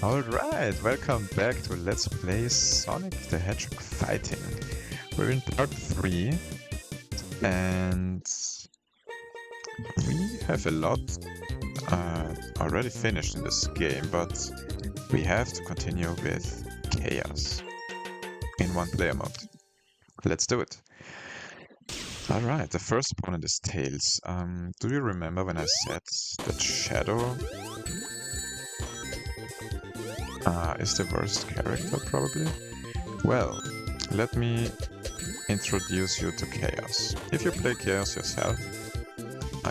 Alright, welcome back to Let's Play Sonic the Hedgehog Fighting. We're in part 3 and we have a lot already finished in this game, but we have to continue with Chaos in one player mode. Let's do it. Alright, the first opponent is Tails. Do you remember when I said that Shadow is the worst character, probably? Well, let me introduce you to Chaos. If you play Chaos yourself,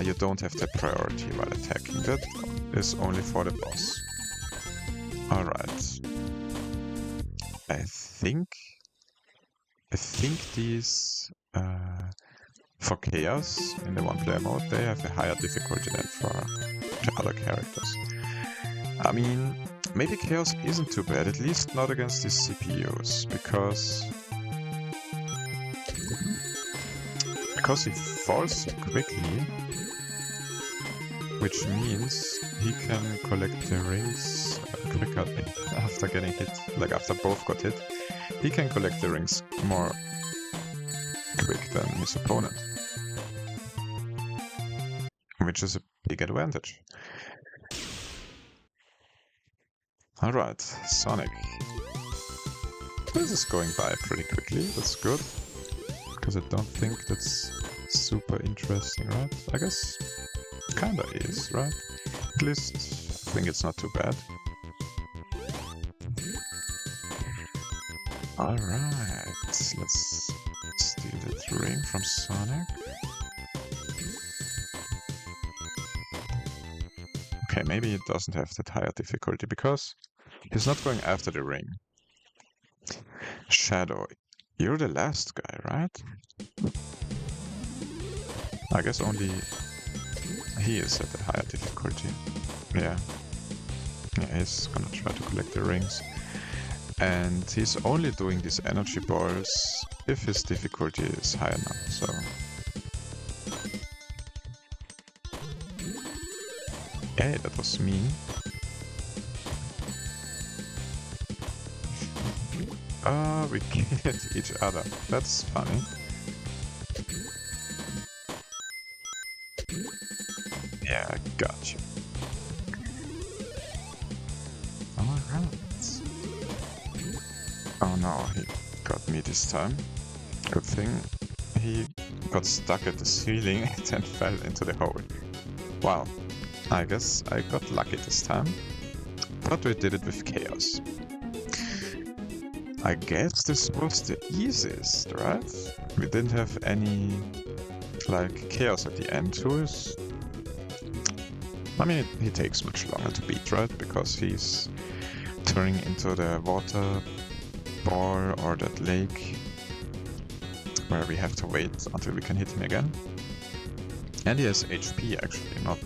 you don't have the priority while attacking. That is only for the boss. Alright. I think these for Chaos in the one-player mode, they have a higher difficulty than for the other characters. I mean, maybe Chaos isn't too bad, at least not against these CPUs, because he falls so quickly, which means he can collect the rings quicker after getting hit, like after both got hit. He can collect the rings more quick than his opponent, which is a big advantage. Alright, Sonic. This is going by pretty quickly, that's good. Because I don't think that's super interesting, right? I guess kinda is, right? At least I think it's not too bad. Alright, let's steal that ring from Sonic. Okay, maybe it doesn't have that higher difficulty because he's not going after the ring. Shadow, you're the last guy, right? I guess only he is at a higher difficulty. Yeah, he's gonna try to collect the rings. And he's only doing these energy balls if his difficulty is high enough, so... Hey, that was mean. We killed each other. That's funny. Yeah, I got you. Alright. Oh no, he got me this time. Good thing he got stuck at the ceiling and then fell into the hole. Wow. I guess I got lucky this time, but we did it with Chaos. I guess this was the easiest, right? We didn't have any, like, Chaos at the end who is... I mean, he takes much longer to beat, right? Because he's turning into the water ball or that lake where we have to wait until we can hit him again. And he has HP actually, not...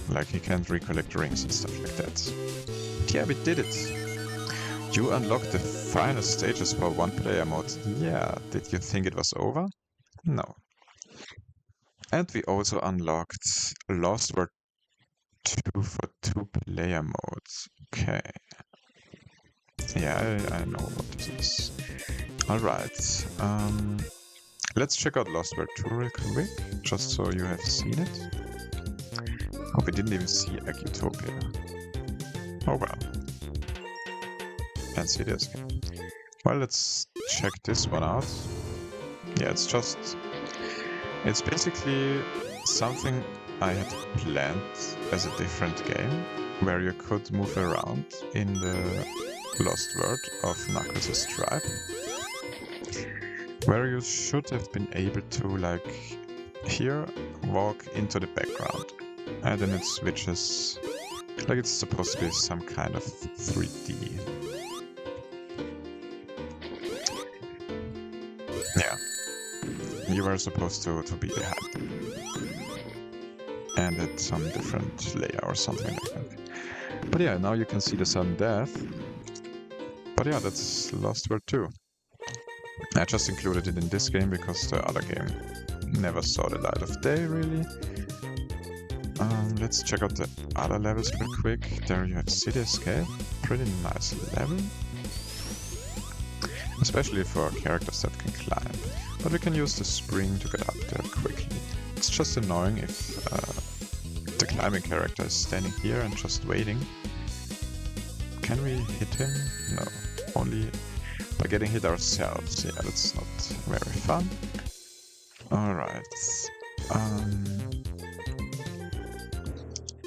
like he can't recollect rings and stuff like that. But yeah, we did it! You unlocked the final stages for one player mode. Yeah, did you think it was over? No. And we also unlocked Lost World 2 for 2-player modes. Okay. Yeah, I know what this is. Alright. Let's check out Lost World 2 real quick, just so you have seen it. Oh, we didn't even see Utopia. Oh well. Can't see this. Well, let's check this one out. Yeah, it's basically something I had planned as a different game, where you could move around in the Lost World of Knuckles' tribe, where you should have been able to, like, here, walk into the background. And then it switches, like it's supposed to be some kind of 3D. Yeah, you were supposed to be behind. And at some different layer or something like that. But yeah, now you can see the sudden death. But yeah, that's Lost World 2. I just included it in this game because the other game never saw the light of day, really. Let's check out the other levels real quick. There you have City Escape, pretty nice level. Especially for characters that can climb. But we can use the spring to get up there quickly. It's just annoying if the climbing character is standing here and just waiting. Can we hit him? No. Only by getting hit ourselves. Yeah, that's not very fun. Alright.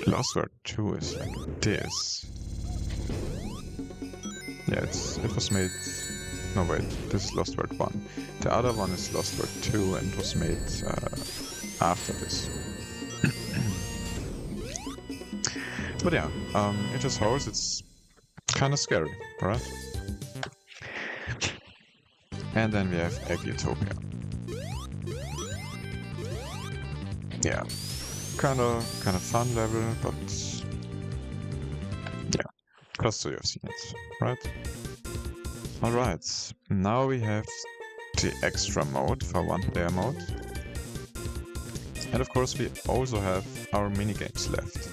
Lost World 2 is like this. Yeah, it was made... No wait, this is Lost World 1. The other one is Lost World 2 and was made after this. But yeah, it just holds, it's kinda scary, right? And then we have Egg Utopia. Yeah, kinda fun level, but yeah, just so you've seen it, right? Alright, now we have the extra mode for one-player mode. And of course we also have our minigames left.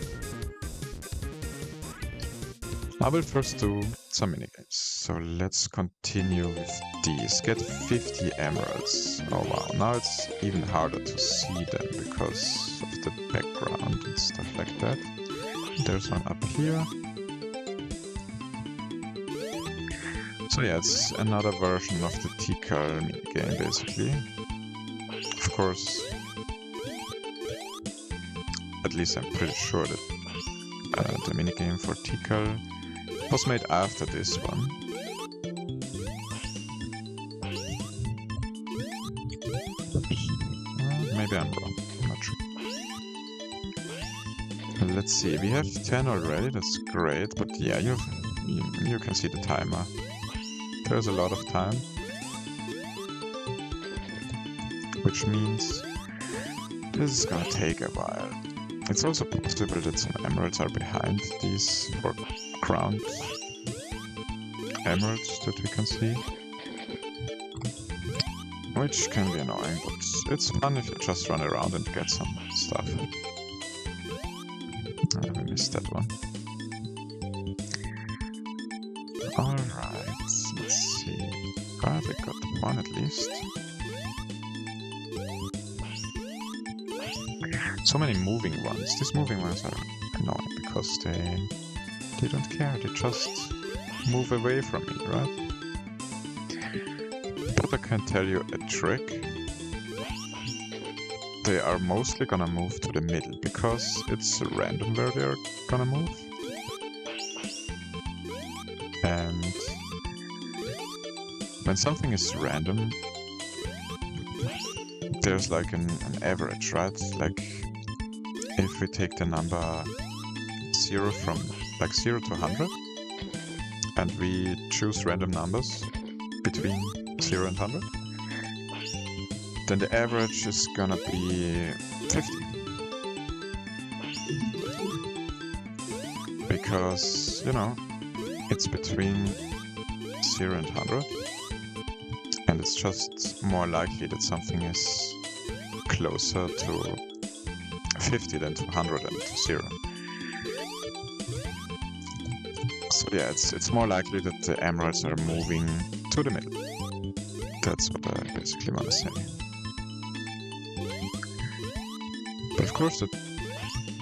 I will first do some minigames. So let's continue with these. Get 50 emeralds. Oh wow, now it's even harder to see them because of the background and stuff like that. There's one up here. So yeah, it's another version of the Tikal minigame basically. Of course, at least I'm pretty sure that the minigame for Tikal was made after this one. Maybe I'm wrong, I'm not sure. Let's see, we have 10 already, that's great, but yeah, you can see the timer. There's a lot of time. Which means this is gonna take a while. It's also possible that some emeralds are behind these ground emeralds that we can see. Which can be annoying, but it's fun if you just run around and get some stuff. I missed that one. Alright, let's see. Ah, they got one at least. So many moving ones. These moving ones are annoying because they don't care, they just move away from me, right? But I can tell you a trick. They are mostly gonna move to the middle because it's random where they're gonna move. And when something is random, there's like an average, right? Like if we take the number 0 from like 0 to 100 and we choose random numbers between 0 and 100, then the average is gonna be 50. Because, you know, it's between 0 and 100, and it's just more likely that something is closer to 50 than to 100 and to 0. So yeah, it's more likely that the emeralds are moving to the middle. That's what I basically want to say. But of course that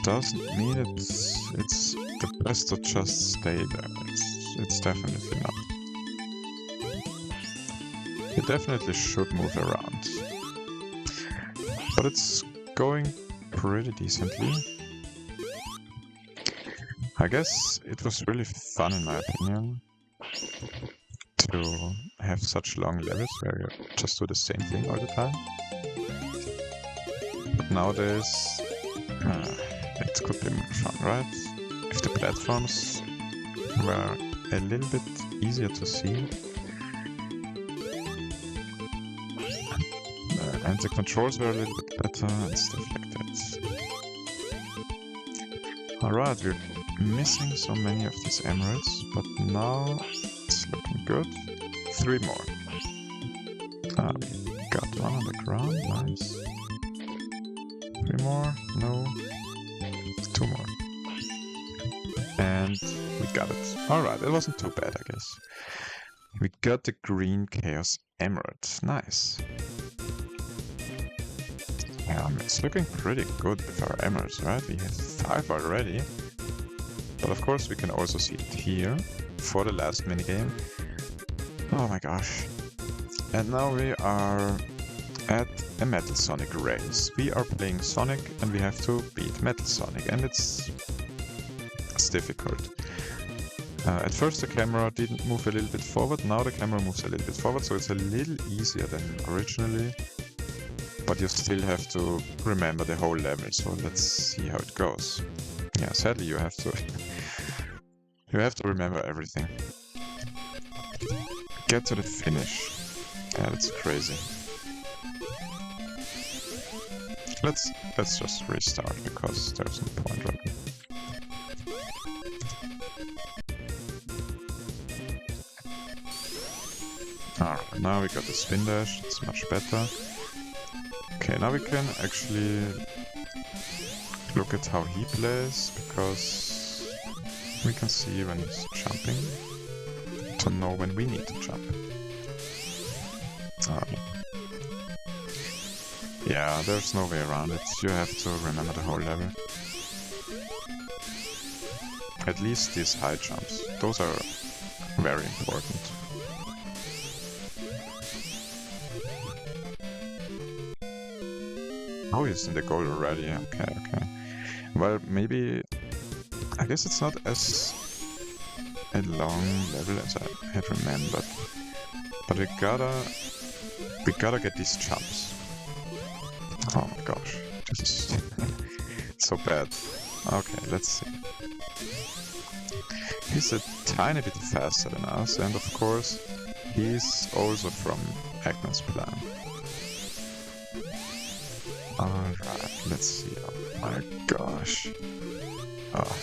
doesn't mean it's the best to just stay there. It's definitely not. You definitely should move around. But it's going pretty decently. I guess it was really fun in my opinion to have such long levels where you just do the same thing all the time. But nowadays it could be more fun, right? If the platforms were a little bit easier to see and the controls were a little bit better and stuff like that. Alright, we're missing so many of these emeralds, but now it's looking good. 3 more. Ah, we got one on the ground, nice. 3 more, no. And we got it. Alright, it wasn't too bad, I guess. We got the green Chaos Emerald. Nice. It's looking pretty good with our emeralds, right? We have 5 already. But of course we can also see it here for the last minigame. Oh my gosh. And now we are at a Metal Sonic race. We are playing Sonic and we have to beat Metal Sonic, and it's difficult. At first the camera didn't move a little bit forward, now the camera moves a little bit forward, so it's a little easier than originally. But you still have to remember the whole level, so let's see how it goes. Yeah, sadly you have to you have to remember everything. Get to the finish. Yeah, that's crazy. Let's just restart because there's no point right now. Alright, now we got the spin dash, it's much better. Okay, now we can actually look at how he plays, because we can see when he's jumping to know when we need to jump. Yeah, there's no way around it. You have to remember the whole level. At least these high jumps. Those are very important. Oh, he's in the goal already. Okay, okay. Well, maybe... I guess it's not as a long level as I had remembered. But we gotta get these jumps. Oh my gosh, this is so bad. Okay, let's see. He's a tiny bit faster than us, and of course, he's also from Eggman's plan. Alright, let's see. Oh my gosh. Oh,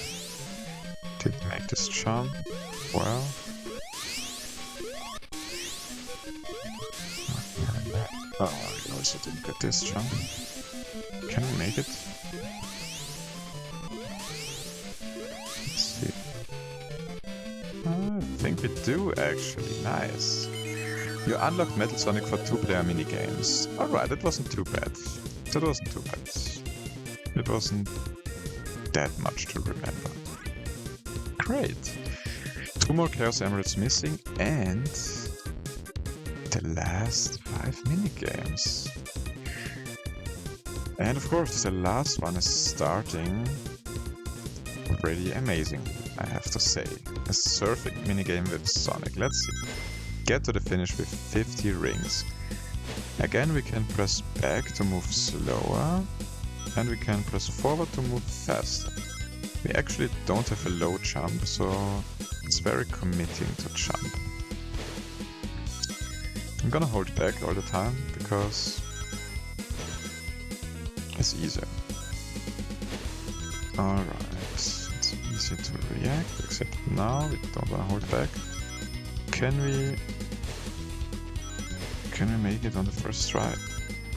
didn't make this jump. Well. Oh, I also didn't get this jump. Can we make it? Let's see. I think we do actually. Nice. You unlocked Metal Sonic for 2-player minigames. Alright, it wasn't too bad. That wasn't too bad. It wasn't that much to remember. Great. 2 more Chaos Emeralds missing, and the last 5 minigames. And of course, the last one is starting pretty amazing, I have to say. A surfing minigame with Sonic. Let's see. Get to the finish with 50 rings. Again, we can press back to move slower, and we can press forward to move faster. We actually don't have a low jump, so it's very committing to jump. I'm gonna hold back all the time, because it's easier. Alright, it's easy to react, except now we don't wanna hold back. Can we make it on the first try?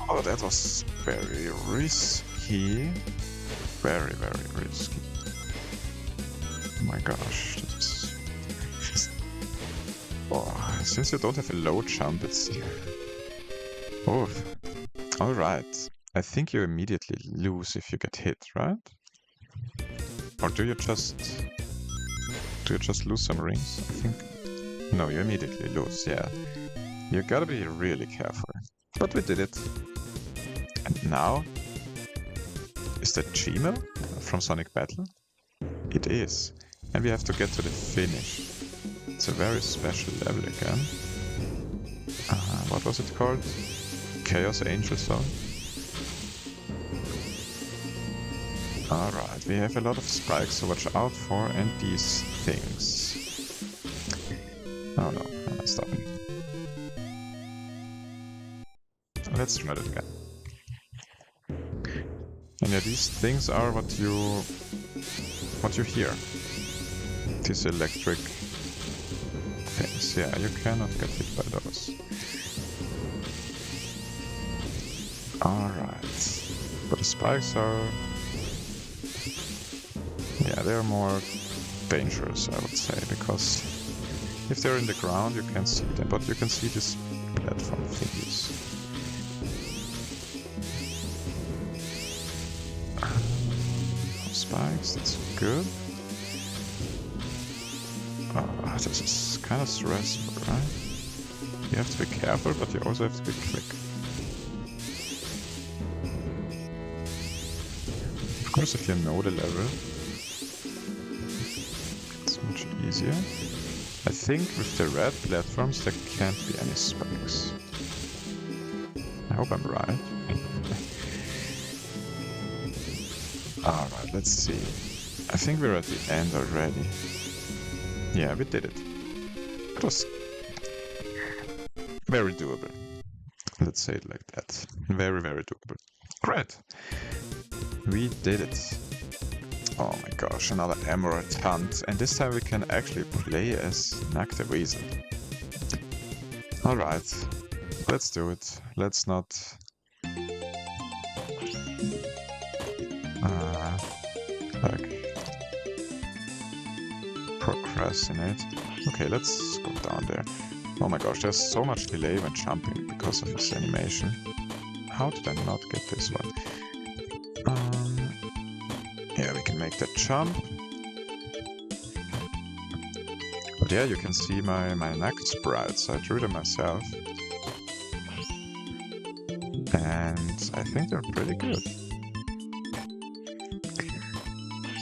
Oh, that was very risky. Very, very risky. Oh my gosh, this is... Oh, since you don't have a low jump, it's... Oh, alright. I think you immediately lose if you get hit, right? Or do you just lose some rings? I think... No, you immediately lose, yeah. You gotta be really careful. But we did it. And now... Is that Gmail from Sonic Battle? It is. And we have to get to the finish. It's a very special level again. What was it called? Chaos Angel Zone? Alright, we have a lot of spikes to watch out for, and these things. Oh no, I messed up. Let's try it again. And yeah, these things are what you hear. These electric things. Yeah, you cannot get hit by those. Alright. But the spikes are... Yeah, they're more dangerous, I would say, because if they're in the ground, you can't see them, but you can see these platform thingies. Spikes, that's good. Oh, this is kind of stressful, right? You have to be careful, but you also have to be quick. Of course, if you know the level, it's much easier. I think with the red platforms there can't be any spikes. I hope I'm right. Alright, let's see. I think we're at the end already. Yeah, we did it. It was very doable. Let's say it like that. Very, very doable. Great. We did it. Oh my gosh, another emerald hunt. And this time we can actually play as Nacta Weasel. Alright, let's do it. Let's not procrastinate. Okay, let's go down there. Oh my gosh, there's so much delay when jumping because of this animation. How did I not get this one? Yeah, we can make that jump. But yeah, you can see my neck sprites. I drew them myself. And I think they're pretty good.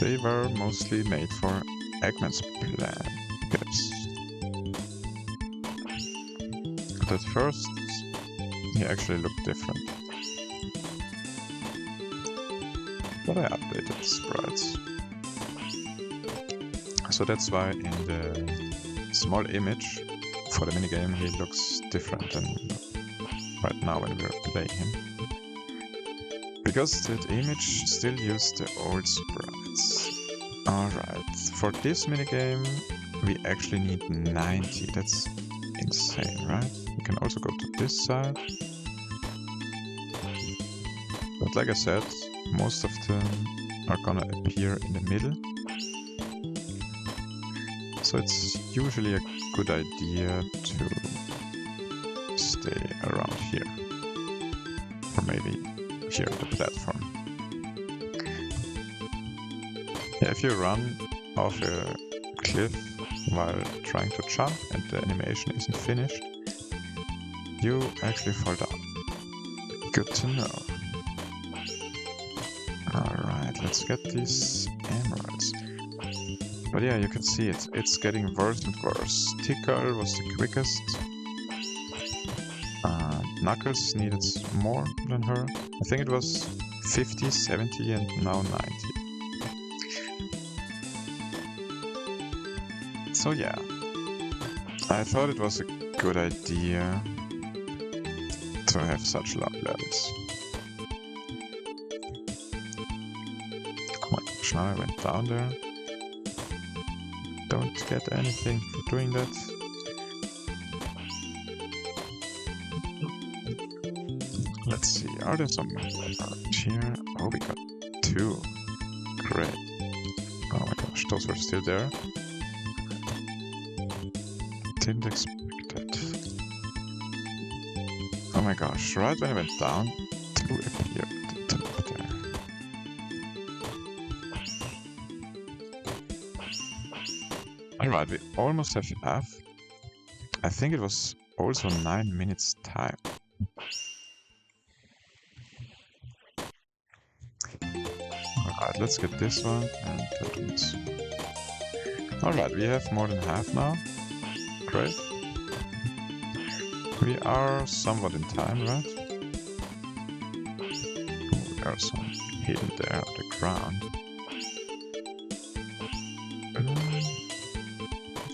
They were mostly made for Eggman's plan. Yes. But at first, he actually looked different. But I updated the sprites. So that's why in the small image for the minigame he looks different than right now when we're playing him. Because that image still used the old sprites. Alright, for this minigame we actually need 90. That's insane, right? We can also go to this side. But like I said, most of them are gonna appear in the middle. So it's usually a good idea to stay around here. Or maybe here on the platform. Yeah, if you run off a cliff while trying to jump and the animation isn't finished, you actually fall down. Good to know. Alright, let's get these emeralds. But yeah, you can see it. It's getting worse and worse. Tickle was the quickest. Knuckles needed more than her. I think it was 50, 70 and now 90. So yeah, I thought it was a good idea to have such long levels. Oh my gosh, now I went down there. Don't get anything for doing that. Let's see, are there some around here? Oh, we got 2. Great. Oh my gosh, those are still there. Didn't expect it. Oh my gosh, right when I went down, 2 appeared at the top there. Alright, we almost have enough. I think it was also 9 minutes time. Alright, let's get this one and that one. Alright, we have more than half now. Great. We are somewhat in time, right? Oh, there are some hidden there on the ground.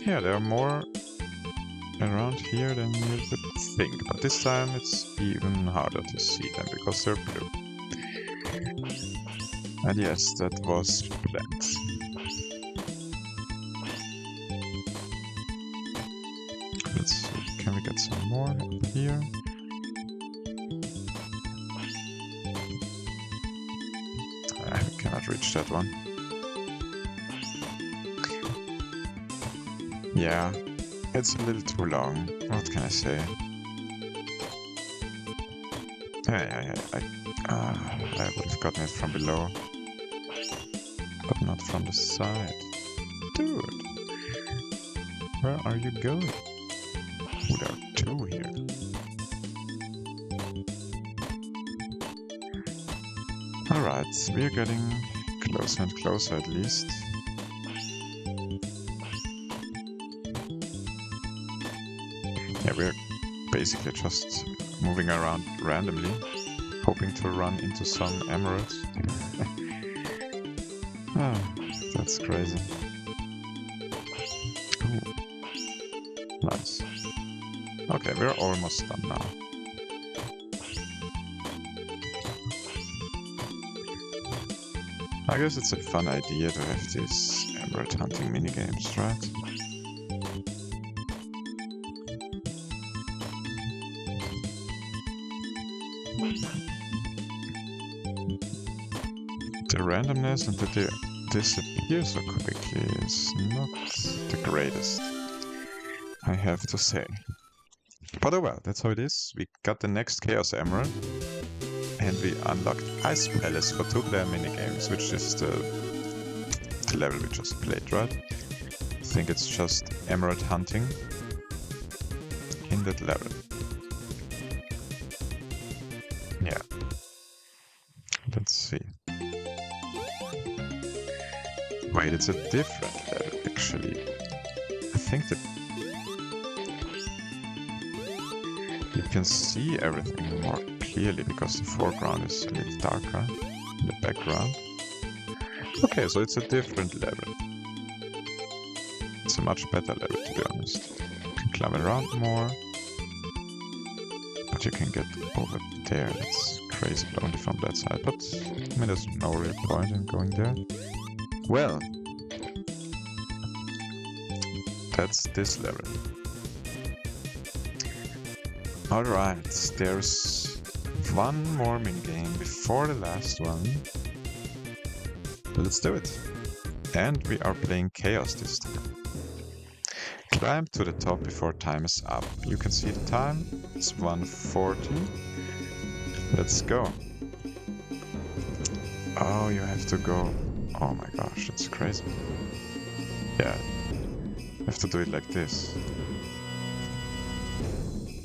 Yeah, there are more around here than you would think, but this time it's even harder to see them because they're blue. And yes, that was planned. Let's see, can we get some more up here? I cannot reach that one. Yeah, it's a little too long. What can I say? I would have gotten it from below, but not from the side. Dude, where are you going? Oh, there are two here. Alright, we're getting closer and closer at least. Yeah, we're basically just moving around randomly, hoping to run into some emeralds. Ah, that's crazy. Ooh. Nice. Okay, we're almost done now. I guess it's a fun idea to have these emerald hunting minigames, right? The randomness and that they disappear so quickly is not the greatest, I have to say. But oh well, that's how it is. We got the next Chaos Emerald, and we unlocked Ice Palace for 2-player minigames, which is the level we just played, right? I think it's just emerald hunting in that level. Yeah. Let's see. Wait, it's a different level, actually. I think that you can see everything more clearly because the foreground is a little darker than the background. Okay, so it's a different level. It's a much better level, to be honest. You can climb around more, but you can get over there. That's crazy, but only from that side. But I mean, there's no real point in going there. Well, that's this level. Alright, there's one more minigame before the last one. Let's do it. And we are playing Chaos this time. Climb to the top before time is up. You can see the time, it's 1:40. Let's go. Oh, you have to go. Oh my gosh, that's crazy. Yeah, you have to do it like this.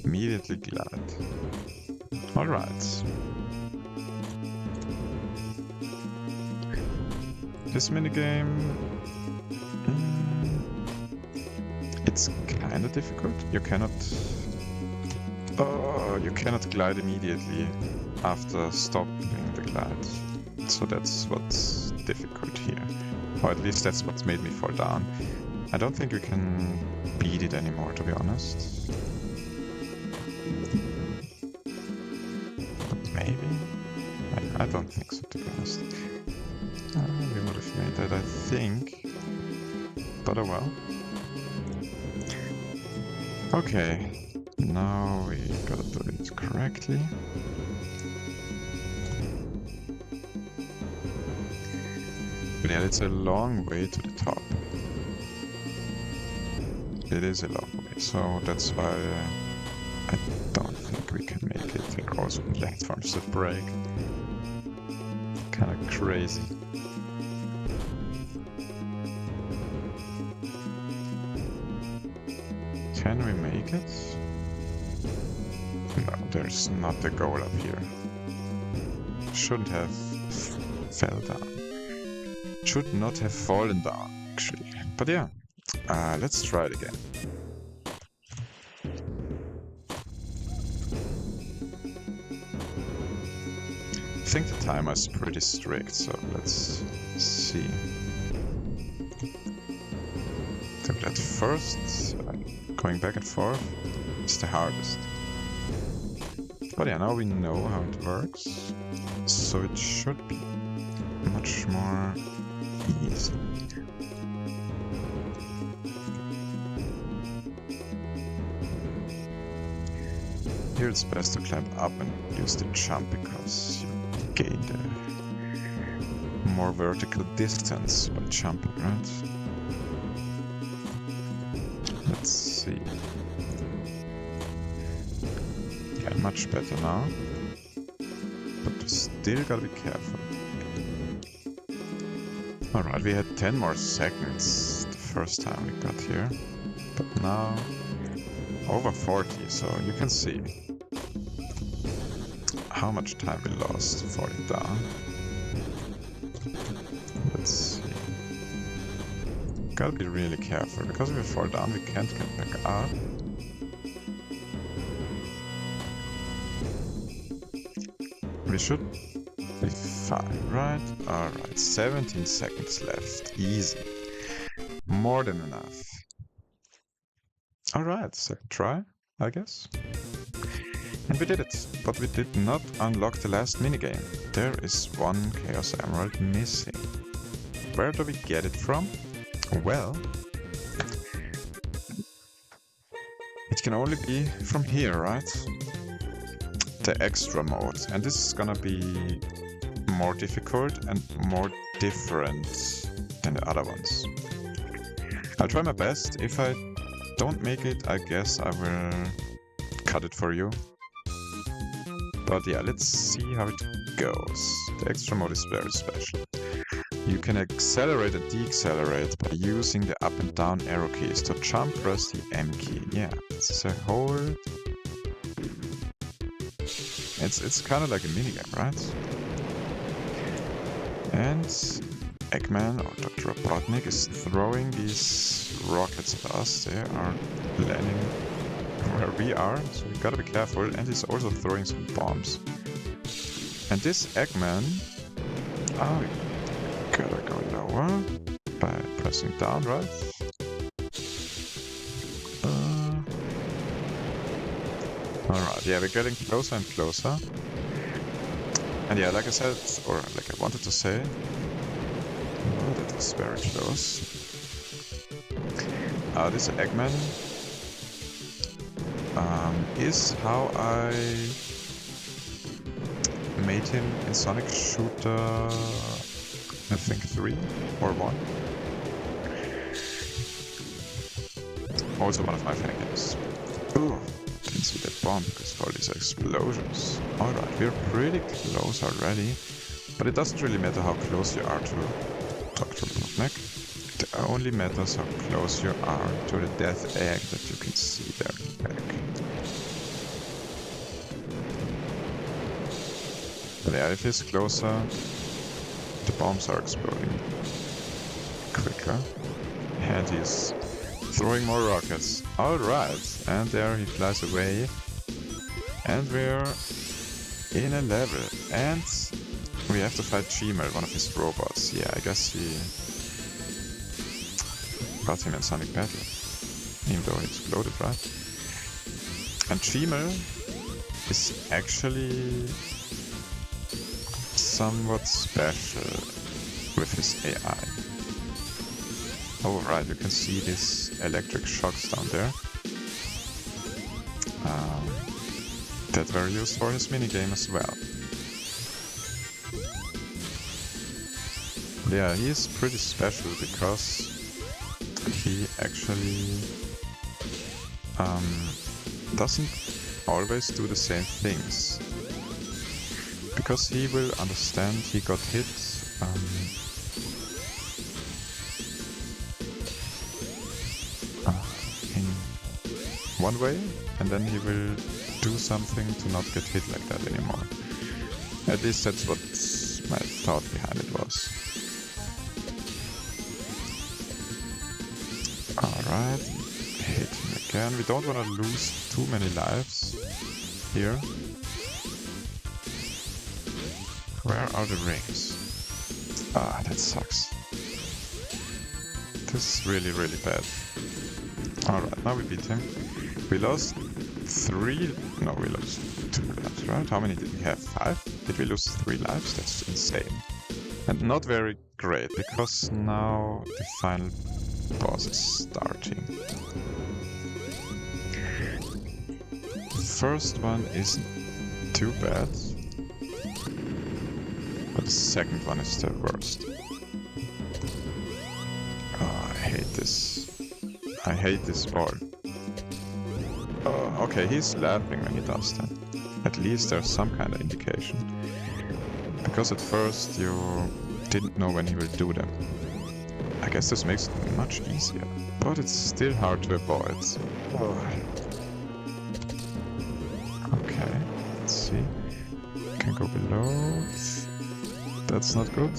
Immediately glide. Alright. This minigame... it's kinda difficult. You cannot... Oh, you cannot glide immediately after stopping the glide. So that's what's difficult here. Or at least that's what's made me fall down. I don't think we can beat it anymore, to be honest. Maybe? I don't think so, to be honest. We would have made that, I think. But oh well. Okay, now we gotta do it correctly. But yeah, it's a long way to the top. It is a long way, so that's why I don't think we can make it. There are also platforms that break. Kinda crazy. Can we make it? No, there's not a goal up here. Shouldn't have fell down. Should not have fallen down, actually. But yeah, let's try it again. I think the timer is pretty strict, so let's see. So that first, going back and forth, is the hardest. But yeah, now we know how it works, so it should be much more easy. Here it's best to climb up and use the jump because you gain the more vertical distance while jumping, right? see. Yeah, much better now. But we still gotta be careful. Alright, we had 10 more seconds the first time we got here. But now over 40, so you can see how much time we lost falling down. Let's see. Gotta be really careful, because if we fall down we can't get back up. We should be fine, right? Alright, 17 seconds left. Easy. More than enough. Alright, second try, I guess. And we did it, but we did not unlock the last minigame. There is one Chaos Emerald missing. Where do we get it from? Well, it can only be from here, right? The extra mode. And this is gonna be more difficult and more different than the other ones. I'll try my best. If I don't make it, I guess I will cut it for you. But yeah, let's see how it goes. The extra mode is very special. You can accelerate and decelerate by using the up and down arrow keys. To jump, press the M key. Yeah, it's a whole... It's kind of like a minigame, right? And Eggman or Dr. Robotnik is throwing these rockets at us. They are landing where we are, so we gotta be careful. And he's also throwing some bombs. And this Eggman... Oh, we gotta go lower by pressing down, right? Alright, yeah, we're getting closer and closer. And yeah, like I said, or like I wanted to say, oh, that was very close. This Eggman is how I made him in Sonic Shooter, I think 3 or 1. Also one of my fangames. Ooh. Didn't see that bomb because of all these explosions. Alright, we're pretty close already, but it doesn't really matter how close you are to Dr. Robotnik. It only matters how close you are to the death egg that you can see there in the back. But yeah, if he's closer, the bombs are exploding quicker. And he's throwing more rockets. Alright, and there he flies away. And we're in a level. And we have to fight Gmail, one of his robots. Yeah, I guess he got him in Sonic Battle. Even though he exploded, right? And Gmail is actually somewhat special with his AI. Oh right, you can see these electric shocks down there. That were used for his minigame as well. Yeah, he is pretty special because he actually doesn't always do the same things. Because he will understand he got hit in one way, and then he will do something to not get hit like that anymore. At least that's what my thought behind it was. Alright, hit him again. We don't want to lose too many lives here. Where are the rings? Ah, that sucks. This is really, really bad. Alright, now we beat him. We lost 3... No, we lost 2 lives, right? How many did we have? 5? Did we lose 3 lives? That's insane. And not very great, because now the final boss is starting. The first one isn't too bad. But the second one is the worst. Oh, I hate this. I hate this ball. Oh, okay, he's laughing when he does that. At least there's some kind of indication. Because at first you didn't know when he will do them. I guess this makes it much easier. But it's still hard to avoid. Oh. Okay, let's see. Can go below. That's not good.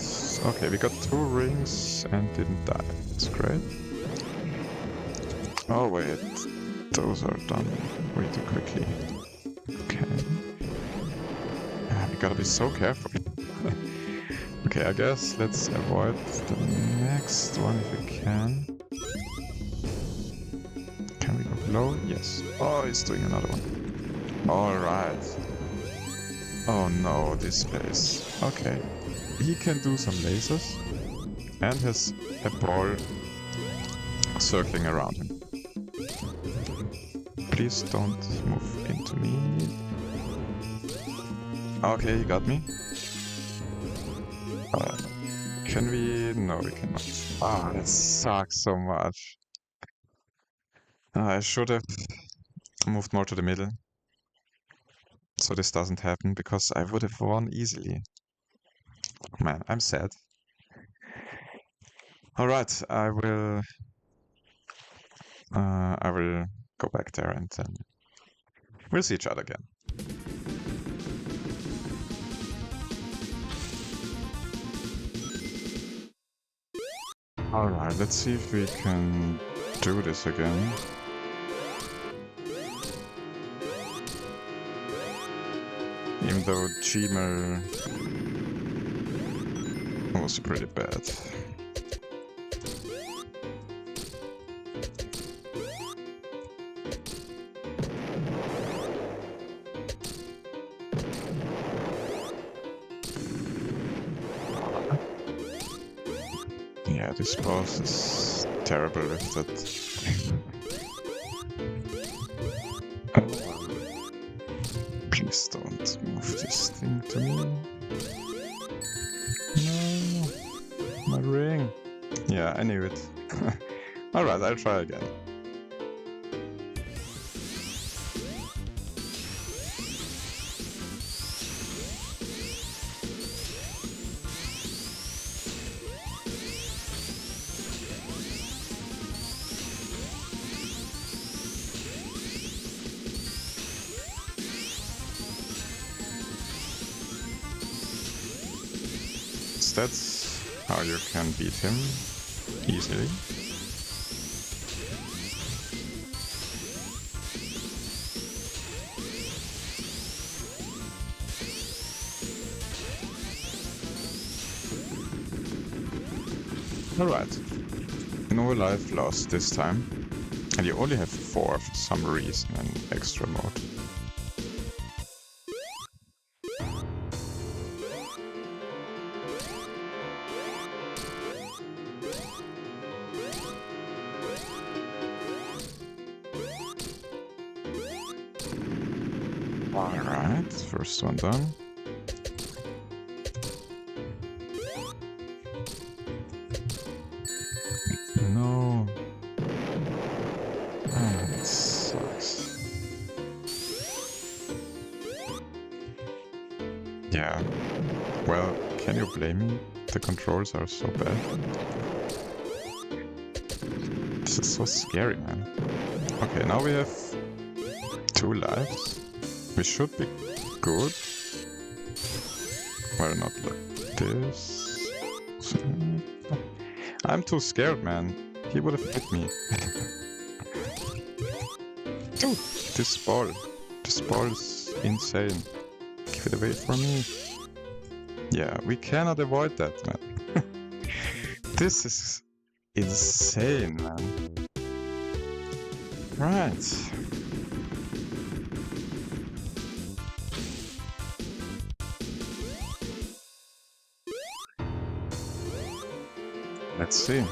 Okay, we got 2 rings and didn't die. That's great. Oh wait, those are done way too quickly. Okay. We gotta be so careful. Okay, I guess let's avoid the next one if we can. Can we go below? Yes. Oh, he's doing another one. Alright. Oh no, this place. Okay. He can do some lasers and has a ball circling around him. Please don't move into me. Okay, he got me. Can we? No, we cannot. Ah, that sucks so much. I should have moved more to the middle. So this doesn't happen, because I would have won easily. Man, I'm sad. Alright, I will go back there and then we'll see each other again. Alright, let's see if we can do this again. Even though Gmail was pretty bad. Yeah, this boss is terrible with that. Oh. Please don't move this thing to me. No, my ring. Yeah, I knew it. Alright, I'll try again. That's how you can beat him easily. Alright, no life lost this time. And you only have 4 for some reason in extra mode. Alright, first one done. No. Ah, that sucks. Yeah. Well, can you blame me? The controls are so bad. This is so scary, man. Okay, now we have 2 lives. We should be good. Well, not like this. I'm too scared, man. He would have hit me. Dude, this ball. This ball is insane. Give it away from me. Yeah, we cannot avoid that, man. This is insane, man. Right. Let's see.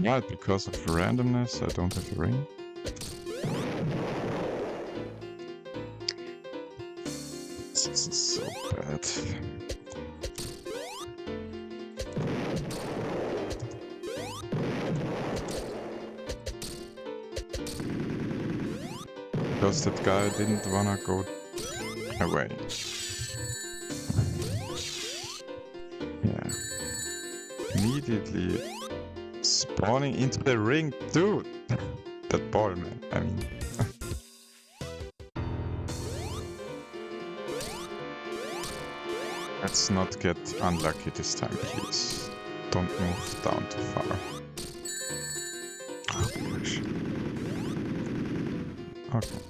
Yeah, because of randomness, I don't have a ring. This is so bad. Because that guy didn't wanna go away. Yeah. Immediately spawning into the ring, dude! That ball, man, I mean. Let's not get unlucky this time, please. Don't move down too far. Oh, gosh. Okay.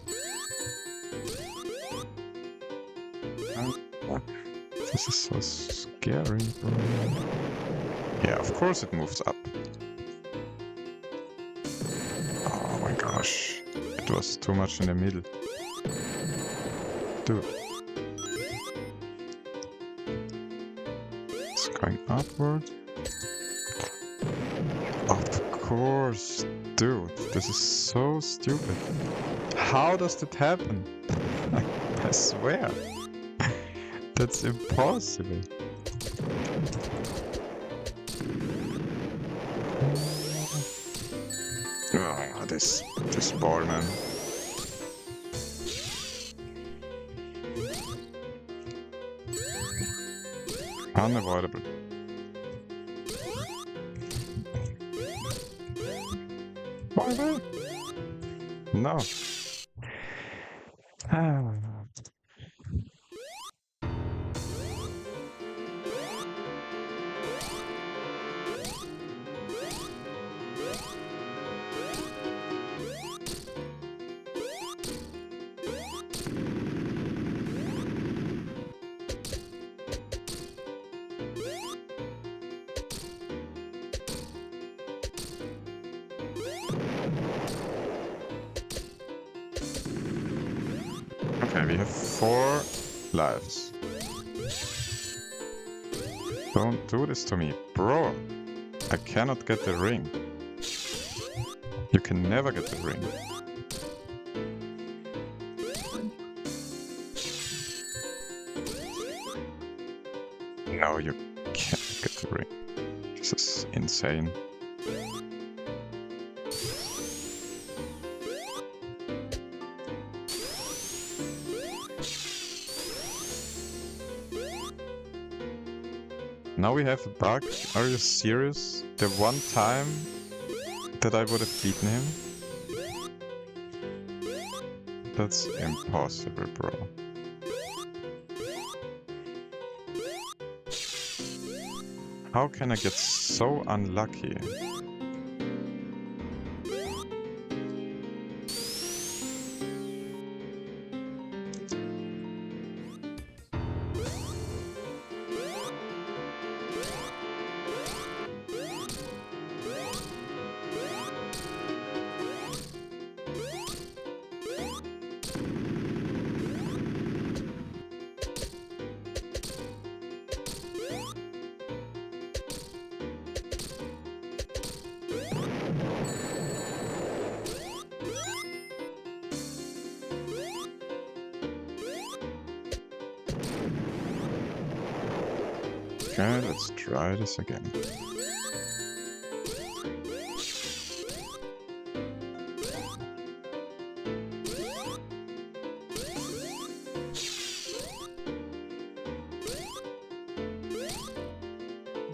This is so scary, bro. Yeah, of course it moves up. Oh my gosh. It was too much in the middle. Dude. It's going upward. Of course. Dude, this is so stupid. How does that happen? I swear. That's impossible. Oh, this ball, man. Unavoidable. Why? No. Okay, we have 4 lives. Don't do this to me, bro. I cannot get the ring. You can never get the ring. No, you can't get the ring. This is insane. Now we have a bug. Are you serious? The one time that I would have beaten him? That's impossible, bro. How can I get so unlucky? Okay, let's try this again.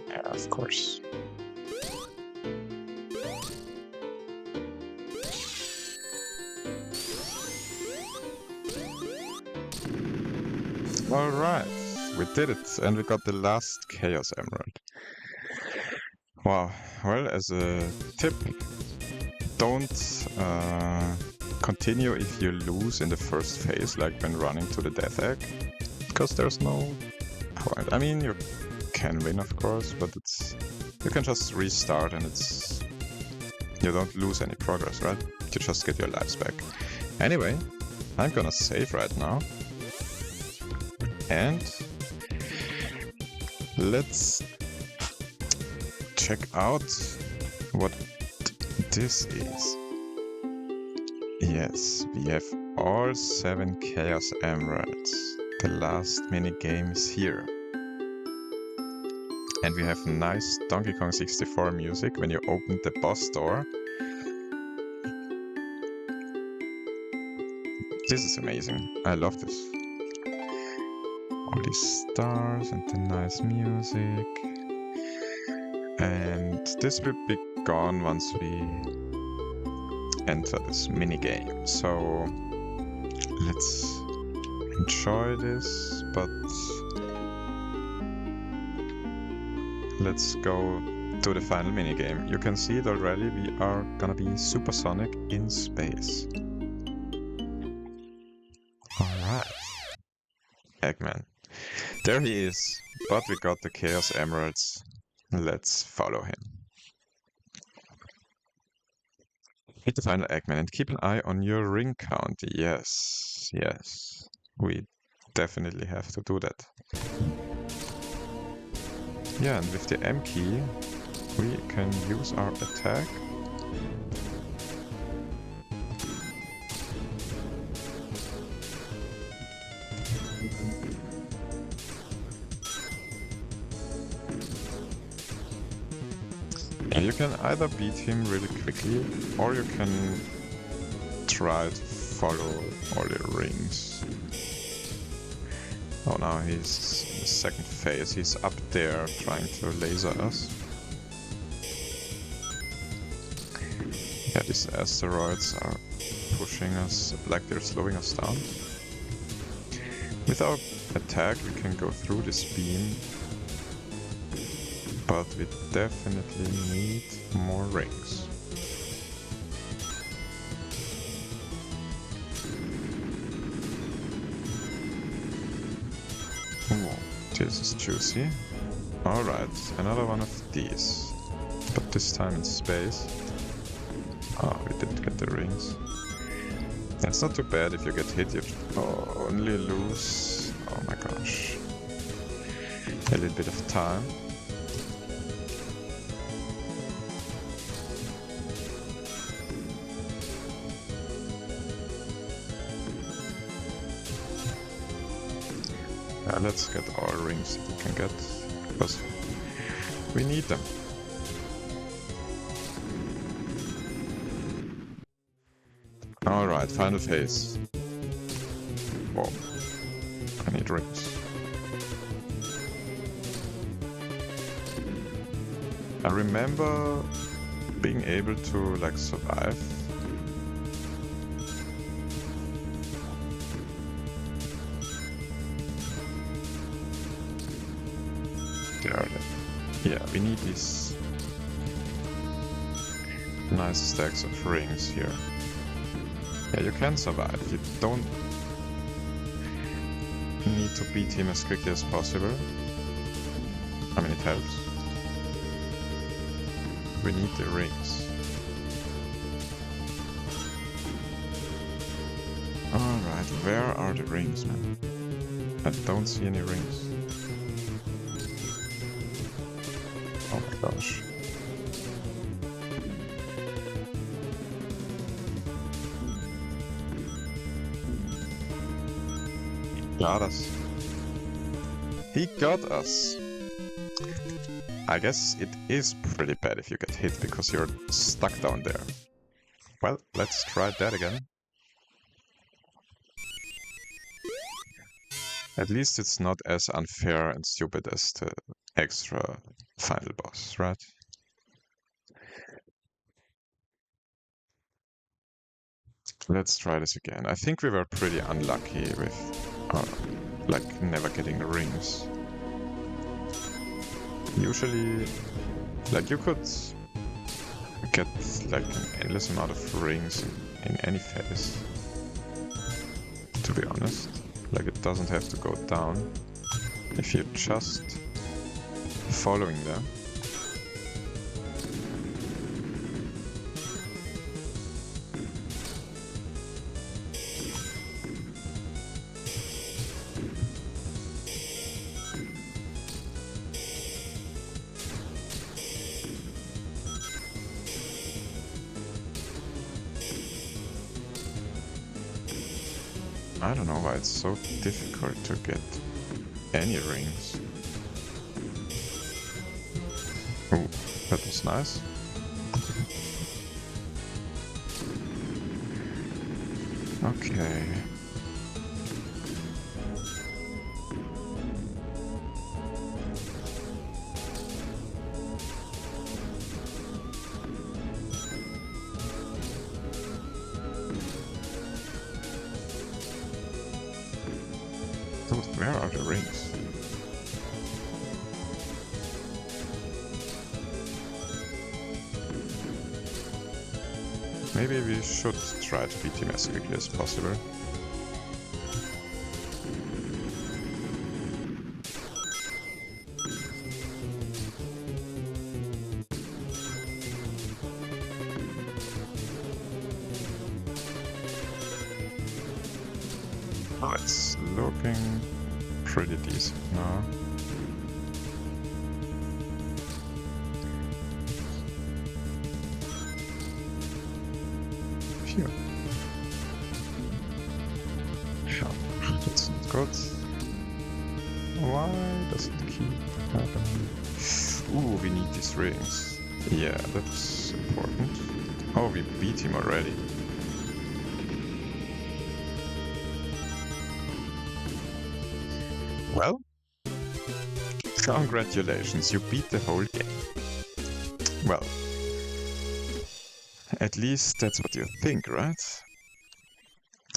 Yeah, of course. All right. We did it, and we got the last Chaos Emerald. Wow. Well, as a tip, don't continue if you lose in the first phase, like when running to the death egg, because there's no point. I mean, you can win, of course, but you can just restart, and you don't lose any progress, right? You just get your lives back. Anyway, I'm gonna save right now. And let's check out what this is. Yes, we have all 7 Chaos Emeralds. The last mini game is here. And we have nice Donkey Kong 64 music when you open the boss door. This is amazing. I love this. All these stars and the nice music. And this will be gone once we enter this mini game. So let's enjoy this, but let's go to the final minigame. You can see it already, we are gonna be supersonic in space. Alright. Eggman. There he is, but we got the Chaos Emeralds. Let's follow him. Hit the final Eggman and keep an eye on your ring count. Yes, yes. We definitely have to do that. Yeah, and with the M key, we can use our attack. And you can either beat him really quickly, or you can try to follow all the rings. Oh, now he's in the second phase. He's up there trying to laser us. Yeah, these asteroids are pushing us, like they're slowing us down. With our attack we can go through this beam, but we definitely need more rings. Ooh, this is juicy. Alright, another one of these. But this time in space. Oh, we didn't get the rings. That's not too bad if you get hit, you only lose... Oh my gosh. A little bit of time. Let's get all rings that we can get, because we need them. Alright, final phase. Whoa. I need rings. I remember being able to, like, survive. Yeah, we need these nice stacks of rings here. Yeah, you can survive. You don't need to beat him as quickly as possible. I mean, it helps. We need the rings. Alright, where are the rings, man? I don't see any rings. Oh my gosh. Got us. He got us. I guess it is pretty bad if you get hit because you're stuck down there. Well, let's try that again. At least it's not as unfair and stupid as the extra final boss, right? Let's try this again. I think we were pretty unlucky with, like, never getting the rings. Usually, like, you could get, like, an endless amount of rings in any phase. To be honest. Like, it doesn't have to go down. If you're just following them. I don't know why it's so difficult to get any rings. Oh, that was nice. Okay. Dude, where are the rings? Maybe we should try to beat him as quickly as possible. Oh, it's looking pretty decent now. Phew. That's not good. Why does it keep happening? Ooh, we need these rings. Yeah, that's important. Oh, we beat him already. Well, congratulations, you beat the whole game. Well, at least that's what you think, right?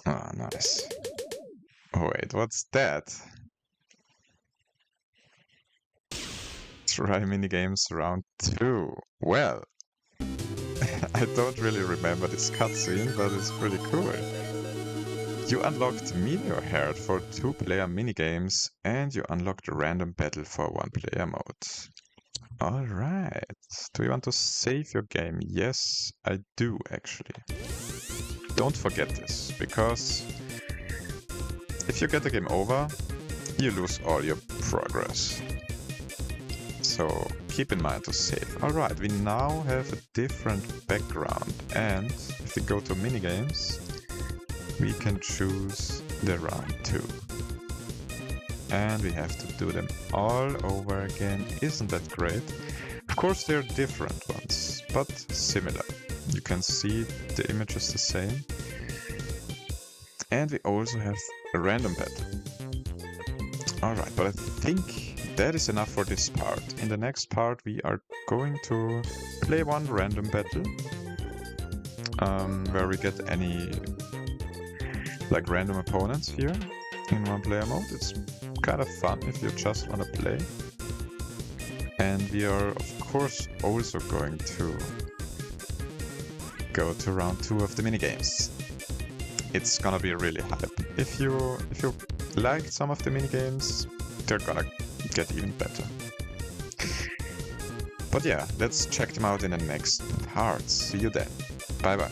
Ah, nice. Oh wait, what's that? Try minigames round 2. Well, I don't really remember this cutscene, but it's pretty cool. You unlocked Meteor Heart for 2-player minigames, and you unlocked Random Battle for 1-player mode. Alright. Do you want to save your game? Yes, I do actually. Don't forget this, because if you get the game over, you lose all your progress. So keep in mind to save. Alright, we now have a different background, and if we go to minigames, we can choose the round 2. And we have to do them all over again. Isn't that great? Of course they're different ones, but similar. You can see the image is the same. And we also have a random battle. Alright, but I think that is enough for this part. In the next part we are going to play one random battle. Where we get any like random opponents here in 1-player mode. It's kind of fun if you just want to play. And we are of course also going to go to round 2 of the minigames. It's gonna be really hype. If you liked some of the minigames, they're gonna get even better. But yeah, let's check them out in the next part. See you then. Bye bye.